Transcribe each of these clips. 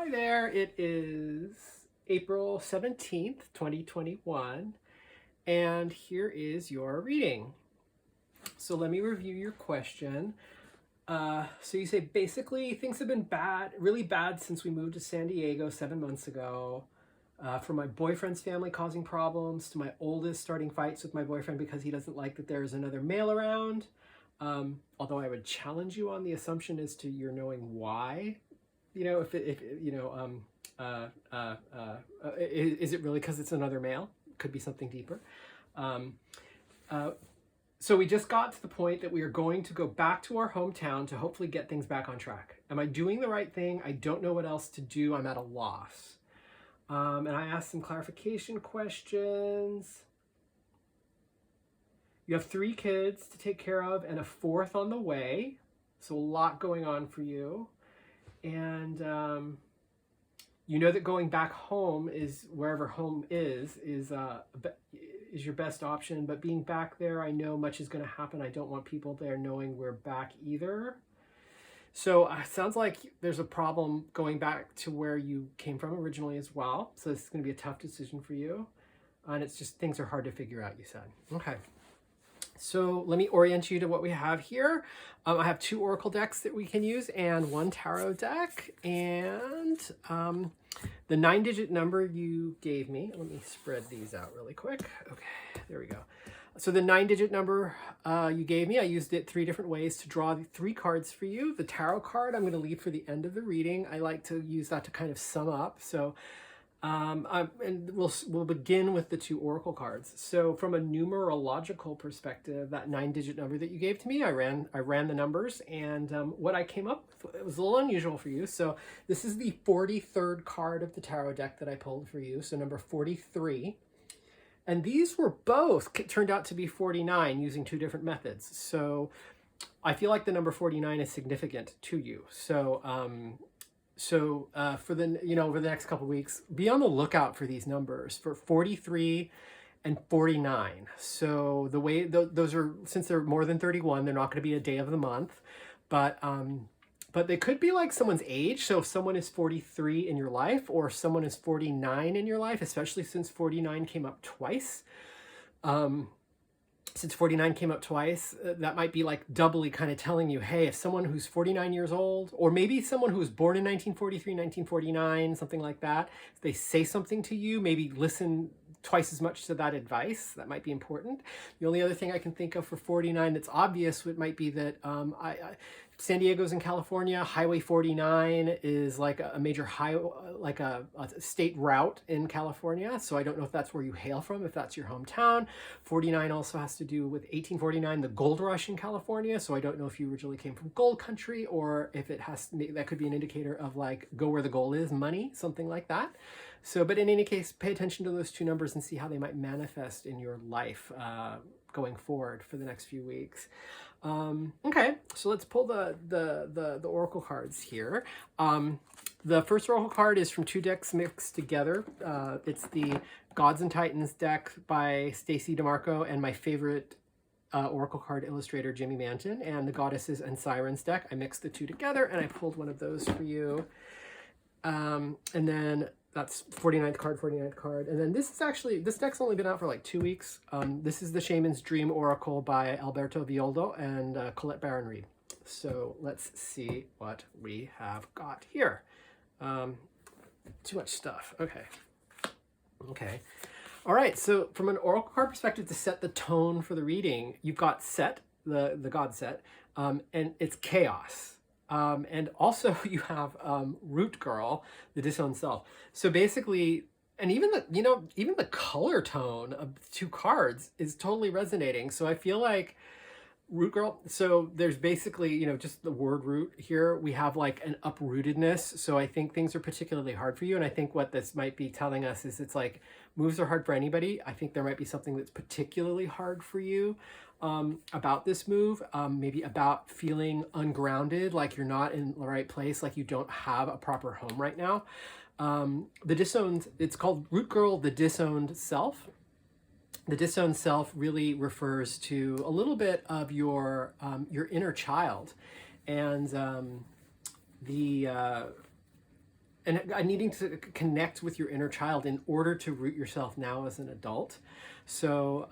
Hi there, it is April 17th, 2021, and here is your reading. So let me review your question. So you say basically things have been bad, really bad since we moved to San Diego 7 months ago. From my boyfriend's family causing problems to my oldest starting fights with my boyfriend because he doesn't like that there's another male around. Although I would challenge you on the assumption as to your knowing why. Is it really because it's another male? Could be something deeper. So we just got to the point that we are going to go back to our hometown to hopefully get things back on track. Am I doing the right thing? I don't know what else to do. I'm at a loss. And I asked some clarification questions. You have 3 kids to take care of and a 4th on the way. So a lot going on for you. And you know that going back home is wherever home is your best option. But being back there, I know much is going to happen. I don't want people there knowing we're back either. So it sounds like there's a problem going back to where you came from originally as well. So this is going to be a tough decision for you. And it's just things are hard to figure out, you said. Okay. So let me orient you to what we have here. I have 2 oracle decks that we can use and 1 tarot deck. And the 9-digit number you gave me, let me spread these out really quick. Okay, there we go. So the 9-digit number you gave me, I used it 3 different ways to draw 3 cards for you. The tarot card I'm going to leave for the end of the reading. I like to use that to kind of sum up. So and we'll begin with the 2 oracle cards. So from a numerological perspective, that 9-digit number that you gave to me, I ran the numbers, and what I came up with, it was a little unusual for you. So this is the 43rd card of the tarot deck that I pulled for you. So number 43. And these were both turned out to be 49 using 2 different methods. So I feel like the number 49 is significant to you. So for the, over the next couple of weeks, be on the lookout for these numbers for 43 and 49. So the way those are, since they're more than 31, they're not going to be a day of the month, but they could be like someone's age. So if someone is 43 in your life or someone is 49 in your life, especially since 49 came up twice, that might be like doubly kind of telling you, hey, if someone who's 49 years old, or maybe someone who was born in 1943, 1949, something like that, if they say something to you, maybe listen twice as much to that advice. That might be important. The only other thing I can think of for 49 that's obvious might be that San Diego's in California. Highway 49 is like a major like a state route in California. So I don't know if that's where you hail from, if that's your hometown. 49 also has to do with 1849, the gold rush in California. So I don't know if you originally came from gold country or if that could be an indicator of like go where the gold is, money, something like that. So, but in any case, pay attention to those 2 numbers and see how they might manifest in your life going forward for the next few weeks. Okay, so let's pull the oracle cards here. The first oracle card is from 2 decks mixed together. It's the Gods and Titans deck by Stacey DeMarco and my favorite oracle card illustrator, Jimmy Manton, and the Goddesses and Sirens deck. I mixed the 2 together and I pulled one of those for you. And then that's 49th card. And then this deck's only been out for like 2 weeks. This is the Shaman's Dream Oracle by Alberto Violdo and Colette Baron-Reid. So let's see what we have got here. Too much stuff. Okay. All right. So from an oracle card perspective, to set the tone for the reading, you've got Set, the God Set, and it's chaos. And also you have Root Girl, the disowned self. So basically, and even the color tone of the 2 cards is totally resonating. So I feel like Root Girl, so there's basically, just the word root here. We have like an uprootedness. So I think things are particularly hard for you. And I think what this might be telling us is it's like moves are hard for anybody. I think there might be something that's particularly hard for you about this move, maybe about feeling ungrounded, like you're not in the right place, like you don't have a proper home right now. The disowned, it's called Root Girl, the disowned self. The disowned self really refers to a little bit of your inner child, and needing to connect with your inner child in order to root yourself now as an adult. So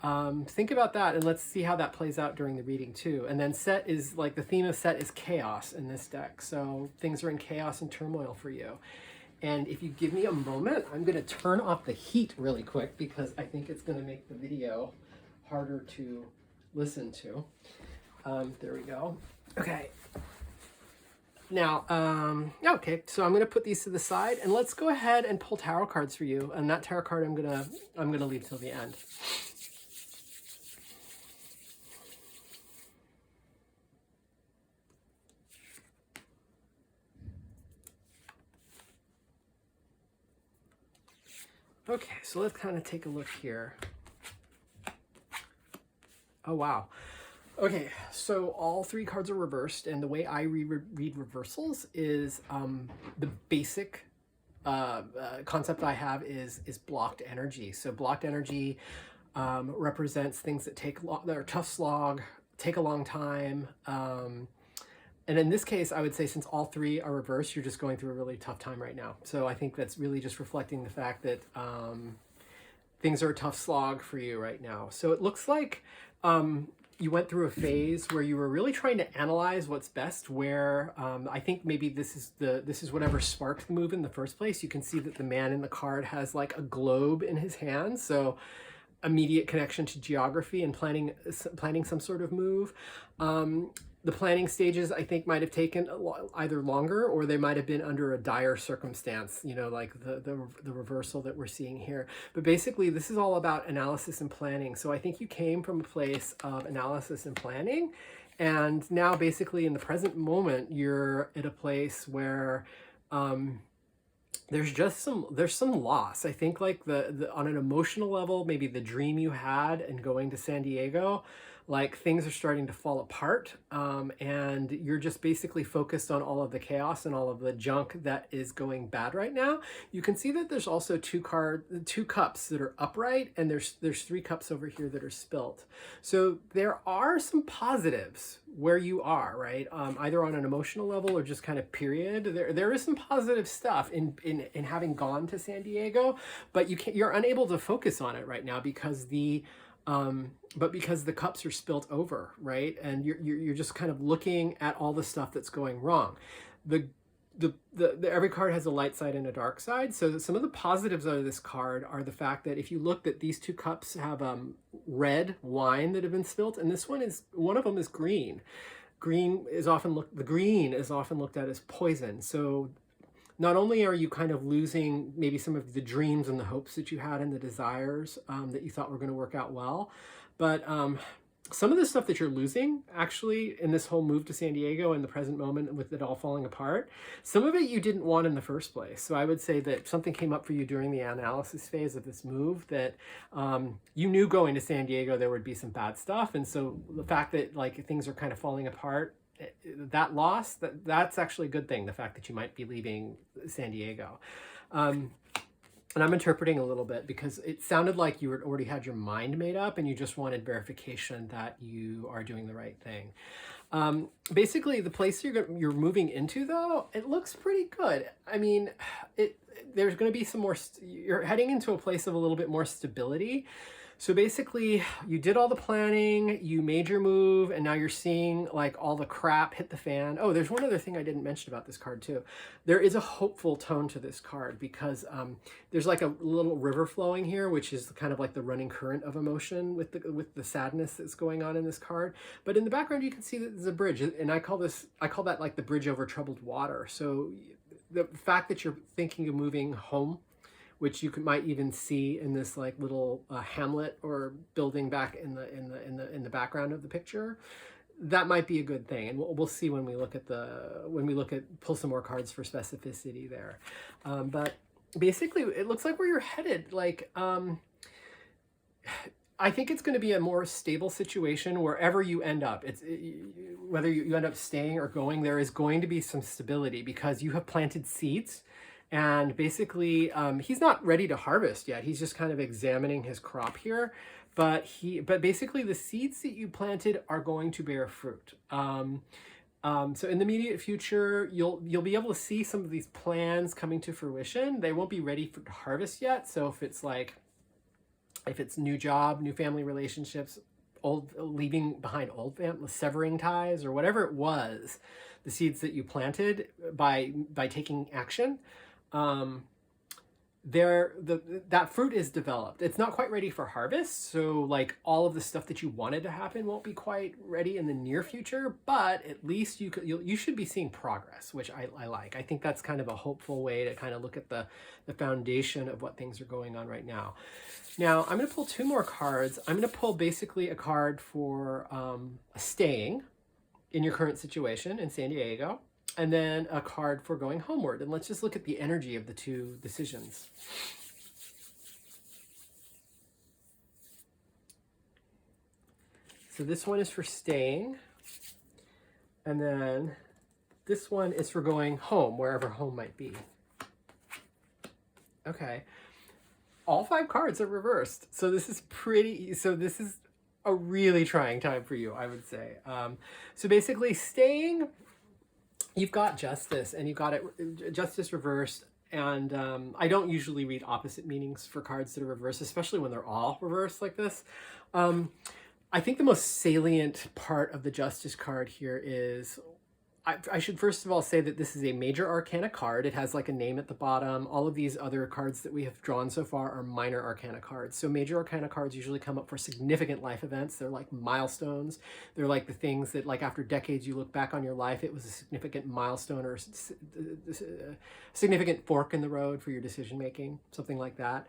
think about that, and let's see how that plays out during the reading too. And then Set is like, the theme of Set is chaos in this deck. So things are in chaos and turmoil for you. And if you give me a moment, I'm going to turn off the heat really quick because I think it's going to make the video harder to listen to. There we go. Okay. Now, okay, so I'm going to put these to the side, and let's go ahead and pull tarot cards for you. And that tarot card I'm gonna leave till the end. Okay, so let's kind of take a look here. Oh, wow. Okay, so all three cards are reversed, and the way I read reversals is the basic concept I have is blocked energy. So blocked energy represents things that that are tough slog, take a long time. And in this case, I would say since all three are reversed, you're just going through a really tough time right now. So I think that's really just reflecting the fact that things are a tough slog for you right now. So it looks like you went through a phase where you were really trying to analyze what's best, where I think maybe this is whatever sparked the move in the first place. You can see that the man in the card has like a globe in his hand, so immediate connection to geography and planning some sort of move. The planning stages, I think, might have taken either longer, or they might have been under a dire circumstance, you know, like the reversal that we're seeing here. But basically, this is all about analysis and planning. So I think you came from a place of analysis and planning, and now basically in the present moment, you're at a place where there's some loss. I think like on an emotional level, maybe the dream you had and going to San Diego, like things are starting to fall apart, and you're just basically focused on all of the chaos and all of the junk that is going bad right now. You can see that there's also two cups that are upright, and there's 3 cups over here that are spilt. So there are some positives where you are, right? Either on an emotional level or just kind of period. There is some positive stuff in having gone to San Diego, but you're unable to focus on it right now because because the cups are spilt over, right? And you're just kind of looking at all the stuff that's going wrong. Every card has a light side and a dark side. So some of the positives of this card are the fact that if you look, that these 2 cups have red wine that have been spilt, and one of them is green. The green is often looked at as poison. So not only are you kind of losing maybe some of the dreams and the hopes that you had and the desires that you thought were going to work out well, but some of the stuff that you're losing actually in this whole move to San Diego in the present moment with it all falling apart, some of it you didn't want in the first place. So I would say that something came up for you during the analysis phase of this move that you knew going to San Diego there would be some bad stuff. And so the fact that like things are kind of falling apart, that loss, that's actually a good thing, the fact that you might be leaving San Diego. And I'm interpreting a little bit because it sounded like you already had your mind made up and you just wanted verification that you are doing the right thing. Basically, the place you're moving into, though, it looks pretty good. I mean, there's going to be some more, you're heading into a place of a little bit more stability. So basically, you did all the planning, you made your move, and now you're seeing like all the crap hit the fan. Oh, there's one other thing I didn't mention about this card too. There is a hopeful tone to this card because there's like a little river flowing here, which is kind of like the running current of emotion with the sadness that's going on in this card. But in the background, you can see that there's a bridge, and I call that like the bridge over troubled water. So the fact that you're thinking of moving home, which you might even see in this like little hamlet or building back in the background of the picture, that might be a good thing. And we'll see when we look at pull some more cards for specificity there. But basically, it looks like where you're headed. Like I think it's going to be a more stable situation wherever you end up. Whether you end up staying or going, there is going to be some stability because you have planted seeds. And basically, he's not ready to harvest yet. He's just kind of examining his crop here. But basically, the seeds that you planted are going to bear fruit. So in the immediate future, you'll be able to see some of these plans coming to fruition. They won't be ready for harvest yet. So if it's new job, new family relationships, old leaving behind old family, severing ties, or whatever it was, the seeds that you planted by taking action, that fruit is developed. It's not quite ready for harvest, so like all of the stuff that you wanted to happen won't be quite ready in the near future, but at least you should be seeing progress, which I like. I think that's kind of a hopeful way to kind of look at the foundation of what things are going on right now. Now I'm going to pull two more cards. I'm going to pull basically a card for staying in your current situation in San Diego, and then a card for going homeward. And let's just look at the energy of the two decisions. So this one is for staying, and then this one is for going home, wherever home might be. Okay. All 5 cards are reversed. So this is a really trying time for you, I would say. So basically staying, you've got justice, and you've got it justice reversed. And I don't usually read opposite meanings for cards that are reversed, especially when they're all reversed like this. I think the most salient part of the justice card here is, I should first of all say that this is a major arcana card. It has like a name at the bottom. All of these other cards that we have drawn so far are minor arcana cards. So major arcana cards usually come up for significant life events. They're like milestones. They're like the things that, like, after decades you look back on your life, it was a significant milestone or a significant fork in the road for your decision making, something like that.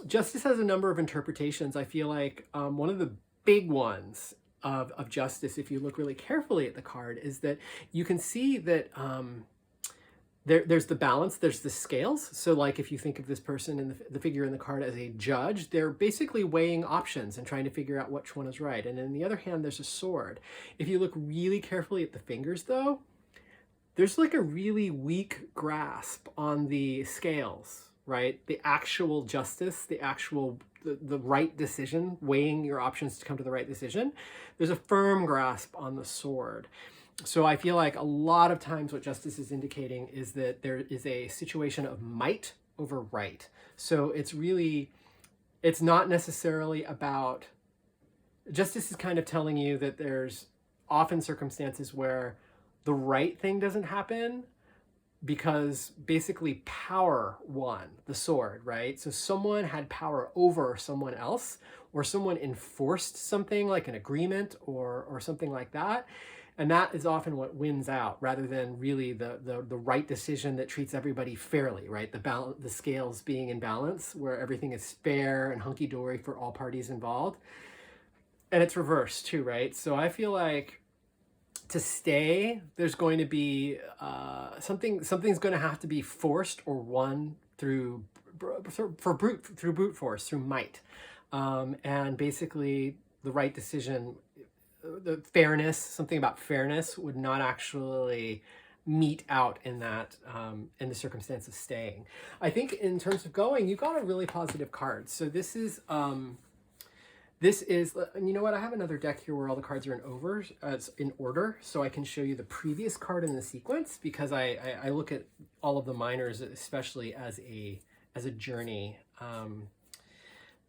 Justice has a number of interpretations. I feel like one of the big ones of justice, if you look really carefully at the card, is that you can see that there's the balance, there's the scales. So like if you think of this person and the figure in the card as a judge, they're basically weighing options and trying to figure out which one is right. And on the other hand, there's a sword. If you look really carefully at the fingers though, there's like a really weak grasp on the scales, right? The actual justice, the right decision, weighing your options to come to the right decision. There's a firm grasp on the sword. So I feel like a lot of times what justice is indicating is that there is a situation of might over right. So it's not necessarily about, justice is kind of telling you that there's often circumstances where the right thing doesn't happen because basically power won the sword, right? So someone had power over someone else, or someone enforced something like an agreement or something like that. And that is often what wins out, rather than really the right decision that treats everybody fairly, right? The scales being in balance, where everything is fair and hunky-dory for all parties involved. And it's reversed too, right? So I feel like to stay, there's going to be something's going to have to be forced or won through brute force, through might, and basically the right decision, the fairness, something about fairness would not actually meet out in that in the circumstance of staying. I think in terms of going, you got a really positive card. So this is. And you know what? I have another deck here where all the cards are in order, so I can show you the previous card in the sequence, because I look at all of the minors, especially as a journey.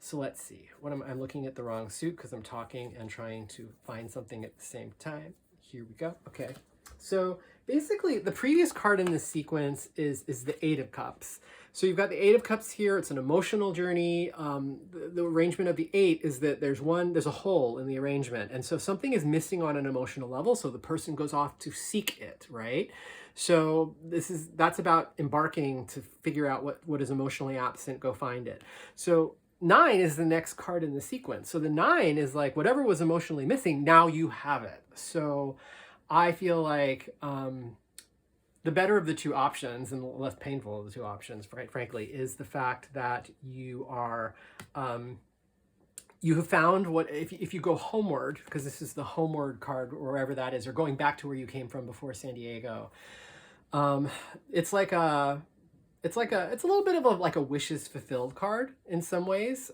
So let's see. I'm looking at the wrong suit because I'm talking and trying to find something at the same time. Here we go. Okay. So basically, the previous card in this sequence is the 8 of Cups. So you've got the 8 of Cups here. It's an emotional journey. The arrangement of the 8 is that there's a hole in the arrangement. And so something is missing on an emotional level. So the person goes off to seek it, right? So that's about embarking to figure out what is emotionally absent, go find it. So 9 is the next card in the sequence. So the 9 is like whatever was emotionally missing, now you have it. So I feel like the better of the two options and the less painful of the two options, frankly, is the fact that you are, you have found what, if you go homeward, because this is the homeward card, or wherever that is, or going back to where you came from before San Diego, it's a little bit of like a wishes fulfilled card in some ways.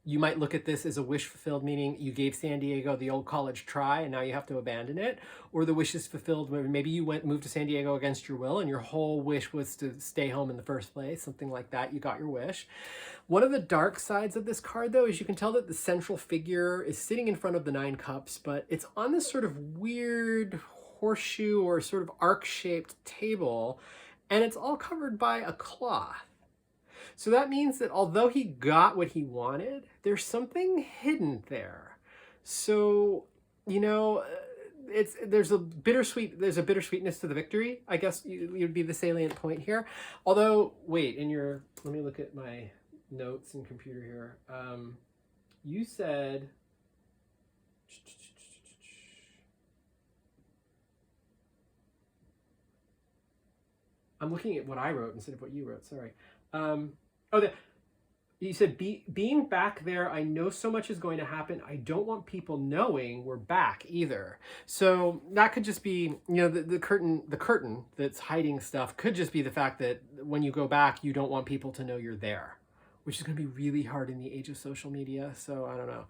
you might look at this as a wish fulfilled, meaning you gave San Diego the old college try and now you have to abandon it. Or the wish is fulfilled where maybe you moved to San Diego against your will and your whole wish was to stay home in the first place, something like that. You got your wish. One of the dark sides of this card, though, is you can tell that the central figure is sitting in front of the 9 cups, but it's on this sort of weird horseshoe or sort of arc-shaped table, and it's all covered by a cloth. So that means that although he got what he wanted, there's something hidden there. So, you know, there's a bittersweetness to the victory, I guess would be the salient point here. Although, wait, let me look at my notes and computer here. You said, I'm looking at what I wrote instead of what you wrote, sorry. You said, being back there, I know so much is going to happen. I don't want people knowing we're back either. So that could just be, you know, the curtain that's hiding stuff could just be the fact that when you go back, you don't want people to know you're there, which is going to be really hard in the age of social media. So I don't know.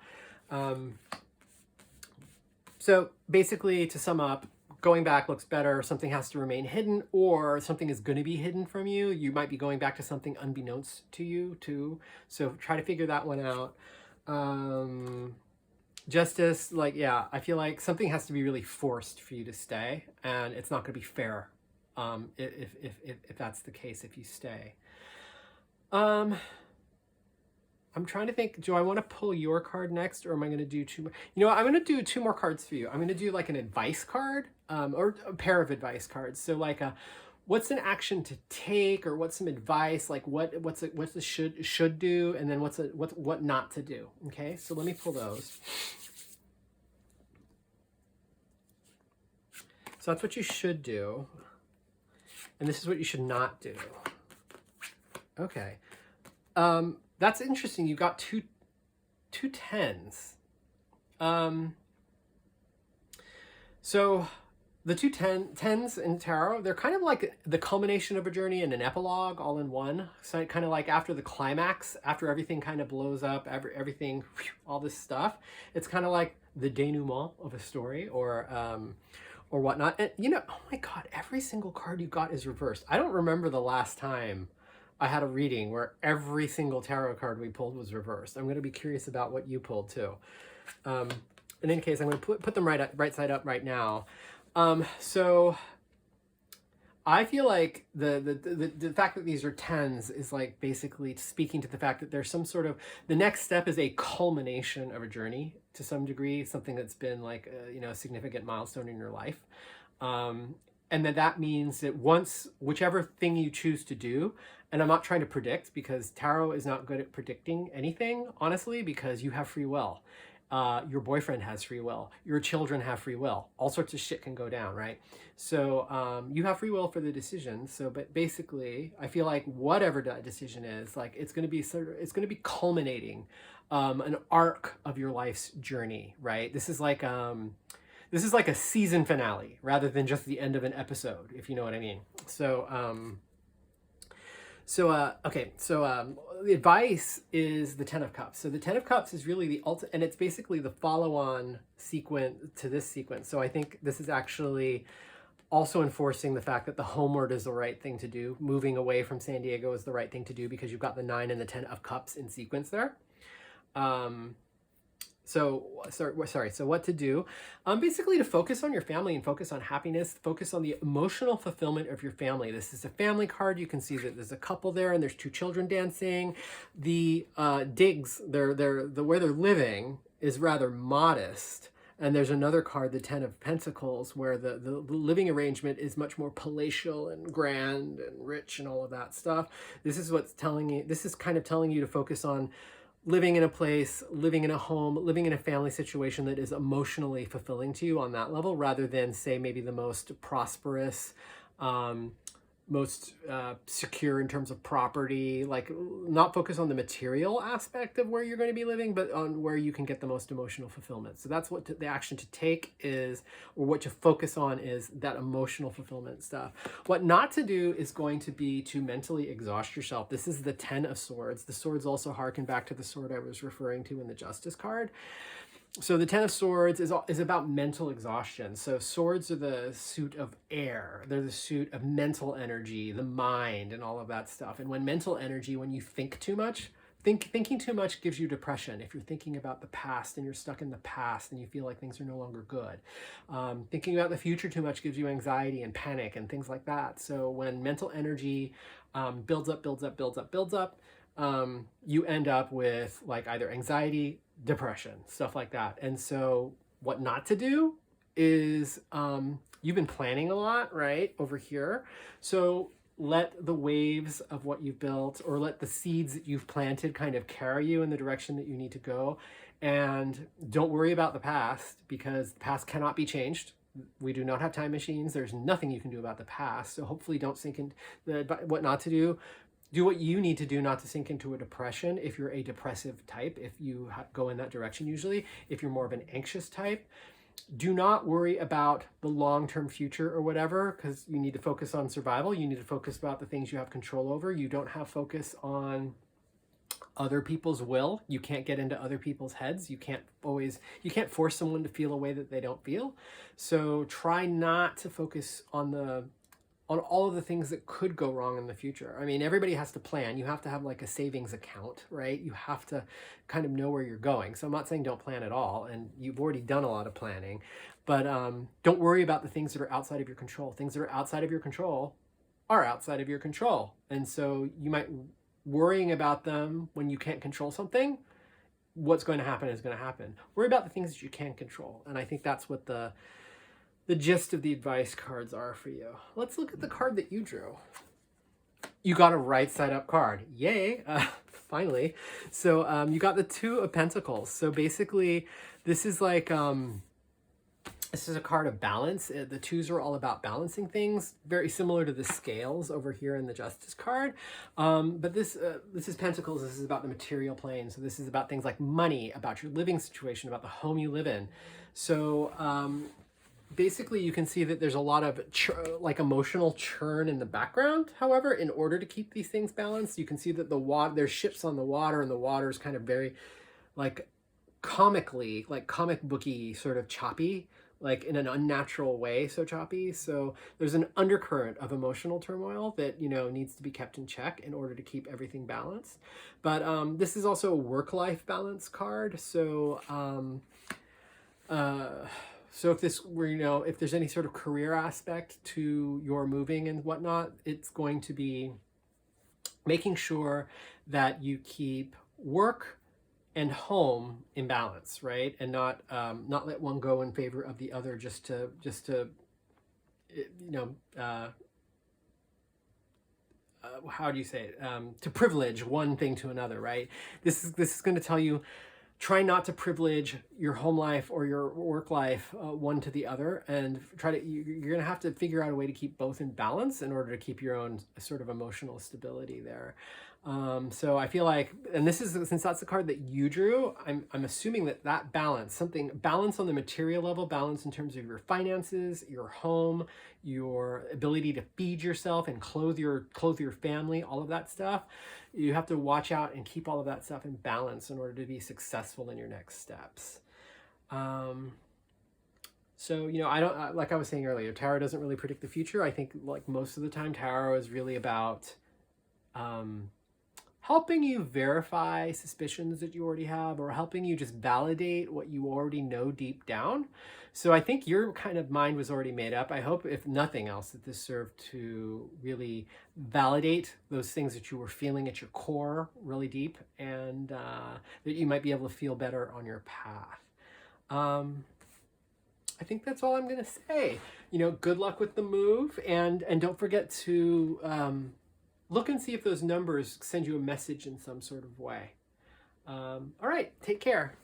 So basically, to sum up, going back looks better, something has to remain hidden, or something is going to be hidden from you. You might be going back to something unbeknownst to you too. So try to figure that one out. Justice, like, yeah, I feel like something has to be really forced for you to stay, and it's not going to be fair if that's the case, if you stay. I'm trying to think, do I want to pull your card next, or am I going to do 2 more? You know what, I'm going to do 2 more cards for you. I'm going to do like an advice card, or a pair of advice cards. So like what's an action to take, or what's some advice, like what's the should do, and then what not to do. Okay, so let me pull those. So that's what you should do, and this is what you should not do. Okay. That's interesting. You got two 10s. So the 10s in tarot, they're kind of like the culmination of a journey and an epilogue all in one. So kind of like after the climax, after everything kind of blows up, everything, all this stuff. It's kind of like the denouement of a story, or whatnot. And you know, oh my God, every single card you got is reversed. I don't remember the last time I had a reading where every single tarot card we pulled was reversed. I'm going to be curious about what you pulled too. And in any case, I'm going to put them right side up right now. So I feel like the fact that these are 10s is like basically speaking to the fact that there's some sort of, the next step is a culmination of a journey to some degree, something that's been like a significant milestone in your life. And that means that once, whichever thing you choose to do, and I'm not trying to predict, because tarot is not good at predicting anything, honestly, because you have free will. Your boyfriend has free will. Your children have free will. All sorts of shit can go down, right? So you have free will for the decision. So, but basically, I feel like whatever that decision is, like it's going to be culminating an arc of your life's journey, right? This is like a season finale rather than just the end of an episode, if you know what I mean. So, the advice is the 10 of Cups. So the 10 of Cups is really the ultimate, and it's basically the follow-on sequence to this sequence. So I think this is actually also enforcing the fact that the homeward is the right thing to do. Moving away from San Diego is the right thing to do, because you've got the 9 and the 10 of Cups in sequence there. So what to do? Basically to focus on your family and focus on happiness, focus on the emotional fulfillment of your family. This is a family card. You can see that there's a couple there and there's 2 children dancing. The digs, where they're living is rather modest. And there's another card, the 10 of Pentacles, where the living arrangement is much more palatial and grand and rich and all of that stuff. This is kind of telling you to focus on living in a place, living in a home, living in a family situation that is emotionally fulfilling to you on that level, rather than say maybe the most prosperous, most secure in terms of property, like not focus on the material aspect of where you're going to be living, but on where you can get the most emotional fulfillment. So that's what the action to take is, or what to focus on is that emotional fulfillment stuff. What not to do is going to be to mentally exhaust yourself. This is the 10 of Swords. The swords also harken back to the sword I was referring to in the Justice card. So the 10 of Swords is about mental exhaustion. So swords are the suit of air. They're the suit of mental energy, the mind, and all of that stuff. And when mental energy, when you think too much, thinking too much gives you depression. If you're thinking about the past and you're stuck in the past and you feel like things are no longer good. Thinking about the future too much gives you anxiety and panic and things like that. So when mental energy builds up, you end up with like either anxiety, depression, stuff like that. And so what not to do is you've been planning a lot, right, over here. So let the waves of what you've built, or let the seeds that you've planted kind of carry you in the direction that you need to go. And don't worry about the past, because the past cannot be changed. We do not have time machines. There's nothing you can do about the past. So hopefully don't sink in what not to do. Do what you need to do not to sink into a depression if you're a depressive type, if you go in that direction usually. If you're more of an anxious type, do not worry about the long-term future or whatever, because you need to focus on survival. You need to focus about the things you have control over. You don't have focus on other people's will. You can't get into other people's heads. You can't force someone to feel a way that they don't feel. So try not to focus on all of the things that could go wrong in the future. I mean, everybody has to plan. You have to have like a savings account, right? You have to kind of know where you're going. So I'm not saying don't plan at all, and you've already done a lot of planning, but don't worry about the things that are outside of your control. Things that are outside of your control are outside of your control. And so you might worrying about them when you can't control something. What's going to happen is going to happen. Worry about the things that you can control. And I think that's what the gist of the advice cards are for you. Let's look at the card that you drew. You got a right side up card. Yay. Finally. So you got the 2 of Pentacles. So basically this is like, this is a card of balance. The 2s are all about balancing things, very similar to the scales over here in the Justice card. But this is Pentacles. This is about the material plane. So this is about things like money, about your living situation, about the home you live in. So basically you can see that there's a lot of like emotional churn in the background. However, in order to keep these things balanced, you can see that there's ships on the water, and the water is kind of very like comically, like comic booky sort of choppy, like in an unnatural way, so choppy. So there's an undercurrent of emotional turmoil that, needs to be kept in check in order to keep everything balanced. But this is also a work-life balance card. So so if this were, if there's any sort of career aspect to your moving and whatnot, it's going to be making sure that you keep work and home in balance, right? And not let one go in favor of the other just to how do you say it? To privilege one thing to another, right? This is going to tell you, try not to privilege your home life or your work life one to the other, and you're going to have to figure out a way to keep both in balance in order to keep your own sort of emotional stability there. So I feel like, and since that's the card that you drew, I'm assuming that balance on the material level, balance in terms of your finances, your home, your ability to feed yourself and clothe your family, all of that stuff. You have to watch out and keep all of that stuff in balance in order to be successful in your next steps. So, I don't, like I was saying earlier, tarot doesn't really predict the future. I think like most of the time, tarot is really about helping you verify suspicions that you already have, or helping you just validate what you already know deep down. So I think your kind of mind was already made up. I hope, if nothing else, that this served to really validate those things that you were feeling at your core really deep, and that you might be able to feel better on your path. I think that's all I'm going to say. Good luck with the move, and don't forget to look and see if those numbers send you a message in some sort of way. All right, take care.